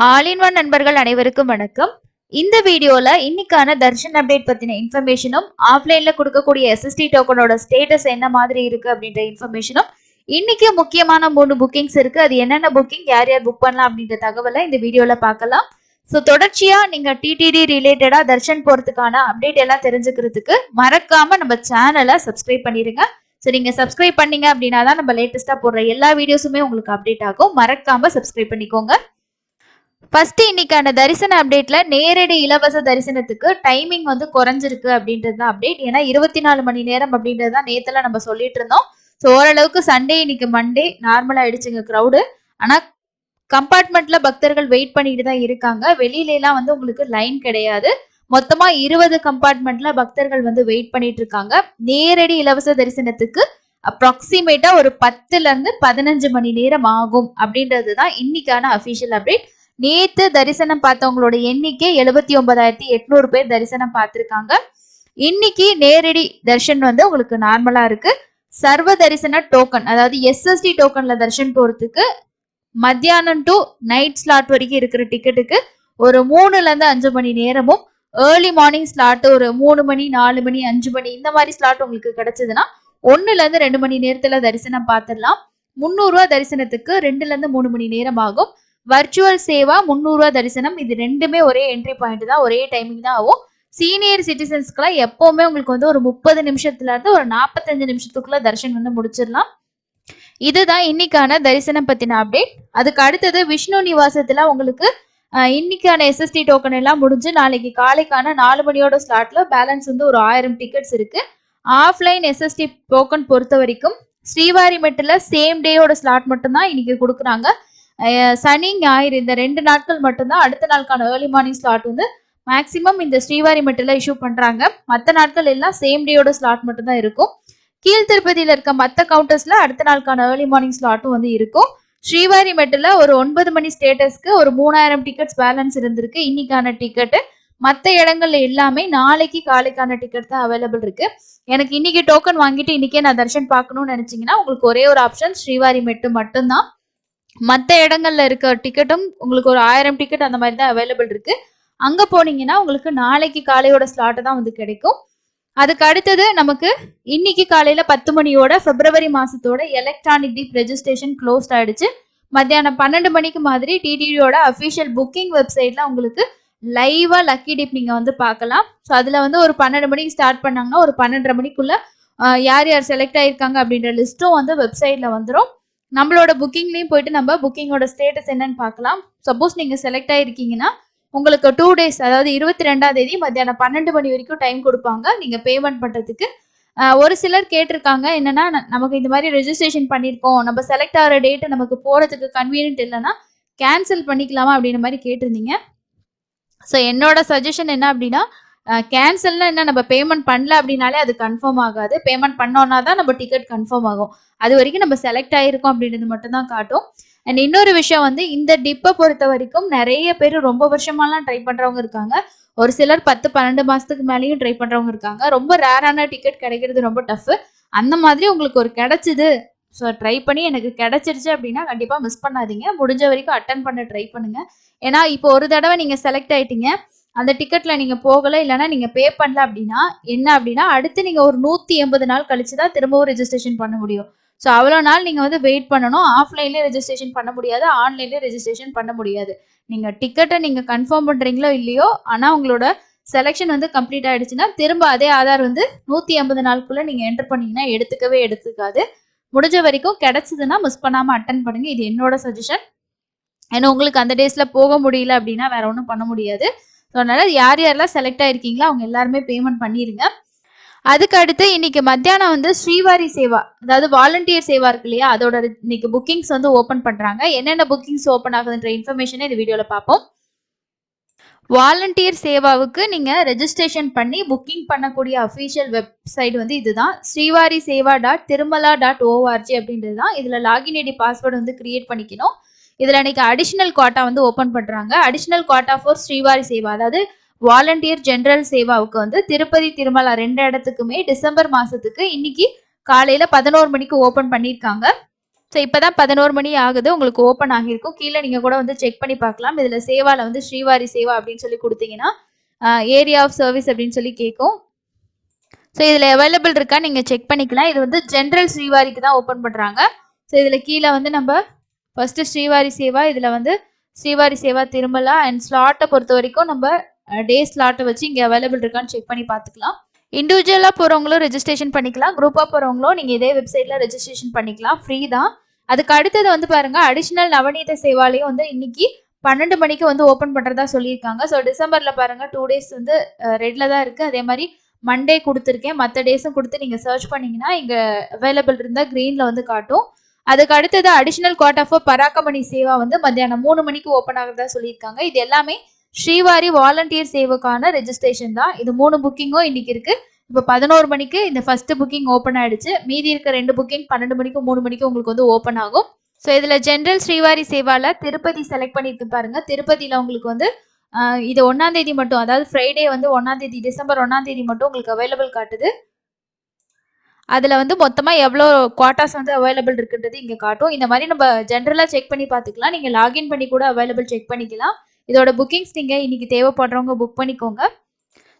All in one நண்பர்கள் அனைவருக்கும் வணக்கம். இந்த வீடியோல இன்னைக்கான தர்ஷன் அப்டேட் பத்தின இன்ஃபர்மேஷனும், ஆஃப்லைன்ல கொடுக்கக்கூடிய எஸ்எஸ்டி டோக்கனோட ஸ்டேட்டஸ் என்ன மாதிரி இருக்கு அப்படின்ற இன்ஃபர்மேஷனும், இன்னைக்கு முக்கியமான 3 புக்கிங்ஸ் இருக்கு. அது என்னென்ன புக்கிங், யார் யார் புக் பண்ணலாம் அப்படின்ற தகவலை இந்த வீடியோல பார்க்கலாம். ஸோ தொடர்ச்சியா நீங்க டிடிடி ரிலேட்டடா தர்ஷன் போறதுக்கான அப்டேட் எல்லாம் தெரிஞ்சுக்கிறதுக்கு மறக்காம நம்ம சேனலை சப்ஸ்கிரைப் பண்ணிருங்க. ஸோ நீங்க சப்ஸ்கிரைப் பண்ணீங்க அப்படின்னா தான் நம்ம லேட்டஸ்டா போடுற எல்லா வீடியோஸுமே உங்களுக்கு அப்டேட் ஆகும். மறக்காம சப்ஸ்கிரைப் பண்ணிக்கோங்க. ஃபர்ஸ்ட் இன்னைக்கான தரிசன அப்டேட்ல நேரடி இலவச தரிசனத்துக்கு டைமிங் வந்து குறைஞ்சிருக்கு அப்படின்றது தான் அப்டேட். ஏன்னா 24 மணி நேரம் அப்படின்றது தான் நேத்துல நம்ம சொல்லிட்டு இருந்தோம். ஸோ ஓரளவுக்கு சண்டே இன்னைக்கு மண்டே நார்மலா ஆயிடுச்சுங்க க்ரௌடு. ஆனா கம்பார்ட்மெண்ட்ல பக்தர்கள் வெயிட் பண்ணிட்டு தான் இருக்காங்க. வெளியில எல்லாம் வந்து உங்களுக்கு லைன் கிடையாது. மொத்தமா 20 கம்பார்ட்மெண்ட்ல பக்தர்கள் வந்து வெயிட் பண்ணிட்டு இருக்காங்க. நேரடி இலவச தரிசனத்துக்கு அப்ராக்சிமேட்டா ஒரு 10ல இருந்து 15 மணி நேரம் ஆகும் அப்படின்றது தான் இன்னைக்கான அபிஷியல் அப்டேட். நேத்து தரிசனம் பார்த்தவங்களோட எண்ணிக்கை 79,800 பேர் தரிசனம் பார்த்திருக்காங்க. இன்னைக்கு நேரடி தர்ஷன் வந்து உங்களுக்கு நார்மலா இருக்கு. சர்வ தரிசன டோக்கன், அதாவது எஸ்எஸ்டி டோக்கன்ல தர்ஷன் போறதுக்கு மத்தியானம் டு நைட் ஸ்லாட் வரைக்கும் இருக்கிற டிக்கெட்டுக்கு ஒரு 3ல இருந்து 5 மணி நேரமும், ஏர்லி மார்னிங் ஸ்லாட் ஒரு 3 மணி 4 மணி 5 மணி இந்த மாதிரி ஸ்லாட் உங்களுக்கு கிடைச்சதுன்னா 1ல இருந்து 2 மணி நேரத்துல தரிசனம் பார்த்துடலாம். 300 ரூபாய் தரிசனத்துக்கு 2ல இருந்து 3 மணி நேரம் ஆகும். வர்ச்சுவல் சேவா 300 ரூபாய் தரிசனம், இது ரெண்டுமே ஒரே என்ட்ரி பாயிண்ட் தான், ஒரே டைமிங் தான் ஆகும். சீனியர் சிட்டிசன்ஸ்க்குலாம் எப்பவுமே உங்களுக்கு வந்து ஒரு 30 நிமிஷத்துல இருந்து ஒரு 45 நிமிஷத்துக்குள்ள தரிசனம் வந்து முடிச்சிடலாம். இதுதான் இன்னைக்கான தரிசனம் பத்தின அப்டேட். அதுக்கு அடுத்தது விஷ்ணு நிவாசத்துல உங்களுக்கு இன்னைக்கான எஸ்எஸ்டி டோக்கன் எல்லாம் முடிஞ்சு நாளைக்கு காலைக்கான 4 மணியோட ஸ்லாட்ல பேலன்ஸ் வந்து ஒரு 1000 டிக்கெட்ஸ் இருக்கு. ஆஃப்லைன் எஸ்எஸ்டி டோக்கன் பொறுத்த வரைக்கும் ஸ்ரீவாரிமெட்டில் சேம் டேயோட ஸ்லாட் மட்டும்தான் இன்னைக்கு கொடுக்குறாங்க. சனி ஞாயிறு இந்த 2 நாட்கள் மட்டும்தான் அடுத்த நாளுக்கான ஏர்லி மார்னிங் ஸ்லாட் வந்து மேக்சிமம் இந்த ஸ்ரீவாரிமெட்டில் இஷ்யூ பண்றாங்க. மற்ற நாட்கள் எல்லாம் சேம் டேயோட ஸ்லாட் மட்டும்தான் இருக்கும். கீழ் திருப்பதியில இருக்க மற்ற கவுண்டர்ஸ்ல அடுத்த நாளுக்கான ஏர்லி மார்னிங் ஸ்லாட்டும் வந்து இருக்கும். ஸ்ரீவாரிமெட்டில் ஒரு 9 மணி ஸ்டேட்டஸ்க்கு ஒரு 3000 டிக்கெட்ஸ் பேலன்ஸ் இருந்திருக்கு இன்னைக்கான டிக்கெட்டு. மற்ற இடங்கள்ல எல்லாமே நாளைக்கு காலைக்கான டிக்கெட் தான் அவைலபிள் இருக்கு. எனக்கு இன்னைக்கு டோக்கன் வாங்கிட்டு இன்னைக்கே நான் தர்ஷன் பார்க்கணும்னு நினைச்சீங்கன்னா உங்களுக்கு ஒரே ஒரு ஆப்ஷன் ஸ்ரீவாரிமெட்டு மட்டும்தான். மற்ற இடங்கள்ல இருக்க டிக்கெட்டும் உங்களுக்கு ஒரு 1000 டிக்கெட் அந்த மாதிரி தான் அவைலபிள் இருக்கு. அங்க போனீங்கன்னா உங்களுக்கு நாளைக்கு காலையோட ஸ்லாட் தான் வந்து கிடைக்கும். அதுக்கு அடுத்தது நமக்கு இன்னைக்கு காலையில 10 மணியோட பிப்ரவரி மாசத்தோட எலக்ட்ரானிக் டிப் ரெஜிஸ்ட்ரேஷன் க்ளோஸ்ட் ஆயிடுச்சு. மத்தியானம் 12 மணிக்கு மாதிரி டிடிடியோட அபிஷியல் புக்கிங் வெப்சைட்ல உங்களுக்கு லைவா லக்கி டிப் நீங்க வந்து பார்க்கலாம். ஸோ அதுல வந்து ஒரு 12 மணிக்கு ஸ்டார்ட் பண்ணாங்கன்னா ஒரு 12:30 மணிக்குள்ள யார் யார் செலக்ட் ஆயிருக்காங்க அப்படின்ற லிஸ்ட்டும் வந்து வெப்சைட்ல வந்துடும். நம்மளோட புக்கிங்லயும் போயிட்டு நம்ம புக்கிங்கோட ஸ்டேட்டஸ் என்னன்னு பார்க்கலாம். சப்போஸ் நீங்க செலக்ட் ஆயிருக்கீங்கன்னா உங்களுக்கு 2 டேஸ், அதாவது 22ஆம் தேதி மத்தியானம் 12 மணி வரைக்கும் டைம் கொடுப்பாங்க நீங்க பேமெண்ட் பண்றதுக்கு. ஒரு சிலர் கேட்டிருக்காங்க என்னன்னா, நமக்கு இந்த மாதிரி ரெஜிஸ்ட்ரேஷன் பண்ணியிருக்கோம், நம்ம செலக்ட் ஆகிற டேட் நமக்கு போறதுக்கு கன்வீனியன்ட் இல்லைன்னா கேன்சல் பண்ணிக்கலாமா அப்படின்ற மாதிரி கேட்டிருந்தீங்க. ஸோ என்னோட சஜஷன் என்ன அப்படின்னா, கேன்சல்னா என்ன, நம்ம பேமெண்ட் பண்ணல அப்படின்னாலே அது கன்ஃபார்ம் ஆகாது. பேமெண்ட் பண்ணோன்னா தான் நம்ம டிக்கெட் கன்ஃபார்ம் ஆகும். அது வரைக்கும் நம்ம செலக்ட் ஆயிருக்கோம் அப்படின்றது மட்டும் தான் காட்டும். அண்ட் இன்னொரு விஷயம் வந்து இந்த டிப்பை பொறுத்த வரைக்கும் நிறைய பேர் ரொம்ப வருஷமாலாம் ட்ரை பண்றவங்க இருக்காங்க. ஒரு சிலர் 10-12 மாசத்துக்கு மேலேயும் ட்ரை பண்றவங்க இருக்காங்க. ரொம்ப ரேரான டிக்கெட் கிடைக்கிறது ரொம்ப டஃப். அந்த மாதிரி உங்களுக்கு ஒரு கிடைச்சிது, ஸோ ட்ரை பண்ணி எனக்கு கிடைச்சிருச்சு அப்படின்னா கண்டிப்பா மிஸ் பண்ணாதீங்க. முடிஞ்ச வரைக்கும் அட்டன் பண்ண ட்ரை பண்ணுங்க. ஏன்னா இப்போ ஒரு தடவை நீங்க செலக்ட் ஆயிட்டீங்க, அந்த டிக்கெட்ல நீங்க போகல, இல்லைன்னா நீங்க பே பண்ணல அப்படின்னா என்ன அப்படின்னா அடுத்து நீங்க ஒரு 180 நாள் கழிச்சு தான் திரும்பவும் ரெஜிஸ்ட்ரேஷன் பண்ண முடியும். ஸோ அவ்வளோ நாள் நீங்க வந்து வெயிட் பண்ணணும். ஆஃப்லைன்லேயே ரெஜிஸ்ட்ரேஷன் பண்ண முடியாது, ஆன்லைன்லேயே ரெஜிஸ்ட்ரேஷன் பண்ண முடியாது. நீங்க டிக்கெட்டை நீங்க கன்ஃபார்ம் பண்றீங்களோ இல்லையோ, ஆனால் உங்களோட செலெக்ஷன் வந்து கம்ப்ளீட் ஆயிடுச்சுன்னா திரும்ப அதே ஆதார் வந்து 180 நாளுக்குள்ள நீங்க என்டர் பண்ணீங்கன்னா எடுத்துக்கவே எடுத்துக்காது. முடிஞ்ச வரைக்கும் கிடைச்சதுன்னா மிஸ் பண்ணாம அட்டன் பண்ணுங்க. இது என்னோட சஜஷன். ஏன்னா உங்களுக்கு அந்த டேஸ்ல போக முடியல அப்படின்னா வேற ஒன்றும் பண்ண முடியாது. ஸோ அதனால யார் யாரெல்லாம் செலக்ட் ஆயிருக்கீங்களோ அவங்க எல்லாருமே பேமெண்ட் பண்ணிருங்க. அதுக்கு அடுத்து இன்னைக்கு மத்தியானம் வந்து ஸ்ரீவாரி சேவா, அதாவது வாலண்டியர் சேவா இருக்கு இல்லையா, அதோட இன்னைக்கு புக்கிங்ஸ் வந்து ஓப்பன் பண்றாங்க. என்னென்ன புக்கிங்ஸ் ஓப்பன் ஆகுதுன்ற இன்ஃபர்மேஷனை இந்த வீடியோல பார்ப்போம். வாலண்டியர் சேவாவுக்கு நீங்க ரெஜிஸ்ட்ரேஷன் பண்ணி புக்கிங் பண்ணக்கூடிய அஃபீஷியல் வெப்சைட் வந்து இதுதான், srivariseva.tirumala.org அப்படின்றது தான். இதுல லாகின் ஐடி பாஸ்வேர்டு வந்து கிரியேட் பண்ணிக்கணும். இதுல இன்னைக்கு அடிஷனல் குவாட்டா வந்து ஓப்பன் பண்றாங்க. Additional quota for Srivari Seva, அதாவது வாலண்டியர் ஜெனரல் சேவாவுக்கு வந்து திருப்பதி திருமலா 2 இடத்துக்குமே டிசம்பர் மாசத்துக்கு இன்னைக்கு காலையில 11 மணிக்கு ஓப்பன் பண்ணியிருக்காங்க. ஸோ இப்பதான் 11 மணி ஆகுது. உங்களுக்கு ஓப்பன் ஆகியிருக்கும். கீழ நீங்க கூட வந்து செக் பண்ணி பார்க்கலாம். இதுல சேவால வந்து ஸ்ரீவாரி சேவா அப்படின்னு சொல்லி குடுத்தீங்கன்னா, ஏரியா ஆஃப் சர்வீஸ் அப்படின்னு சொல்லி கேட்கும். ஸோ இதுல அவைலபிள் இருக்கான்னு நீங்க செக் பண்ணிக்கலாம். இது வந்து ஜெனரல் ஸ்ரீவாரிக்கு தான் ஓப்பன் பண்றாங்க. ஸோ இதுல கீழ வந்து நம்ம ஃபர்ஸ்ட் ஸ்ரீவாரி சேவா, இதுல வந்து ஸ்ரீவாரி சேவா திருமலா அண்ட் ஸ்லாட்ட பொறுத்தவரைக்கும் நம்ம டே ஸ்லாட்ட வச்சு இங்க அவைலபிள் இருக்கான்னு செக் பண்ணி பார்த்துக்கலாம். இண்டிவிஜுவலா போறவங்களும் ரெஜிஸ்ட்ரேஷன் பண்ணிக்கலாம். குரூப்பா போறவங்களும் நீங்க இதே வெப்சைட்ல ரெஜிஸ்ட்ரேஷன் பண்ணிக்கலாம். ஃப்ரீ தான். அதுக்கு அடுத்தது வந்து பாருங்க, அடிஷனல் நவநீத சேவாலையும் வந்து இன்னைக்கு 12 மணிக்கு வந்து ஓப்பன் பண்றதா சொல்லியிருக்காங்க. ஸோ டிசம்பர்ல பாருங்க 2 டேஸ் வந்து ரெட்ல தான் இருக்கு. அதே மாதிரி மண்டே குடுத்துருக்கேன். மத்த டேஸும் குடுத்து நீங்க சர்ச் பண்ணீங்கன்னா, இங்க அவைலபிள் இருந்தா கிரீன்ல வந்து காட்டும். அதுக்கு அடுத்தது அடிஷனல் குவார்ட் ஆஃப் பராக்கமணி சேவா வந்து மத்தியானம் 3 மணிக்கு ஓப்பன் ஆகுறதா சொல்லியிருக்காங்க. இது எல்லாமே ஸ்ரீவாரி வாலண்டியர் சேவுக்கான ரெஜிஸ்ட்ரேஷன் தான். இது 3 புக்கிங்கும் இன்னைக்கு இருக்கு. இப்போ 11 மணிக்கு இந்த ஃபர்ஸ்ட் புக்கிங் ஓப்பன் ஆயிடுச்சு. மீதி இருக்க 2 புக்கிங் 12 மணிக்கு 3 மணிக்கு உங்களுக்கு வந்து ஓப்பன் ஆகும். ஸோ இதுல ஜெனரல் ஸ்ரீவாரி சேவால திருப்பதி செலக்ட் பண்ணிட்டு பாருங்க. திருப்பதியில உங்களுக்கு வந்து இது 1ஆம் தேதி மட்டும், அதாவது ஃப்ரைடே வந்து 1ஆம் தேதி டிசம்பர் 1ஆம் தேதி மட்டும் உங்களுக்கு அவைலபிள் காட்டுது. அதுல வந்து மொத்தமா எவ்வளோ குவார்ட்டர்ஸ் வந்து அவைலபிள் இருக்குன்றது இங்க காட்டும். இந்த மாதிரி நம்ம ஜென்ரலா செக் பண்ணி பார்த்துக்கலாம். நீங்க லாகின் பண்ணி கூட அவைலபிள் செக் பண்ணிக்கலாம். இதோட புக்கிங்ஸ் நீங்க இன்னைக்கு தேவைப்படுறவங்க புக் பண்ணிக்கோங்க.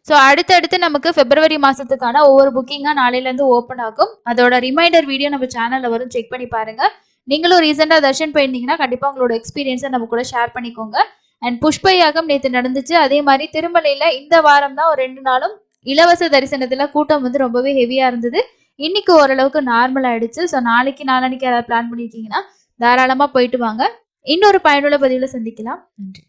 ஸோ அடுத்தடுத்து நமக்கு பிப்ரவரி மாசத்துக்கான ஒவ்வொரு புக்கிங்கா நாளையிலேருந்து ஓப்பன் ஆகும். அதோட ரிமைண்டர் வீடியோ நம்ம சேனல்ல வரும், செக் பண்ணி பாருங்க. நீங்களும் ரீசெண்டா தர்ஷன் போயிருந்தீங்கன்னா கண்டிப்பா உங்களோட எக்ஸ்பீரியன்ஸை நம்ம கூட ஷேர் பண்ணிக்கோங்க. அண்ட் புஷ்ப யாகம் நேற்று நடந்துச்சு. அதே மாதிரி திருமலையில இந்த வாரம் தான் ஒரு 2 நாளும் இலவச தரிசனத்துல கூட்டம் வந்து ரொம்பவே ஹெவியா இருந்தது. இன்னைக்கு ஓரளவுக்கு நார்மல் ஆயிடுச்சு. ஸோ நாளைக்கு நாளான்னைக்கு யாராவது பிளான் பண்ணிருக்கீங்கன்னா தாராளமா போயிட்டு வாங்க. இன்னொரு பயனுள்ள பதிவுல சந்திக்கலாம். நன்றி.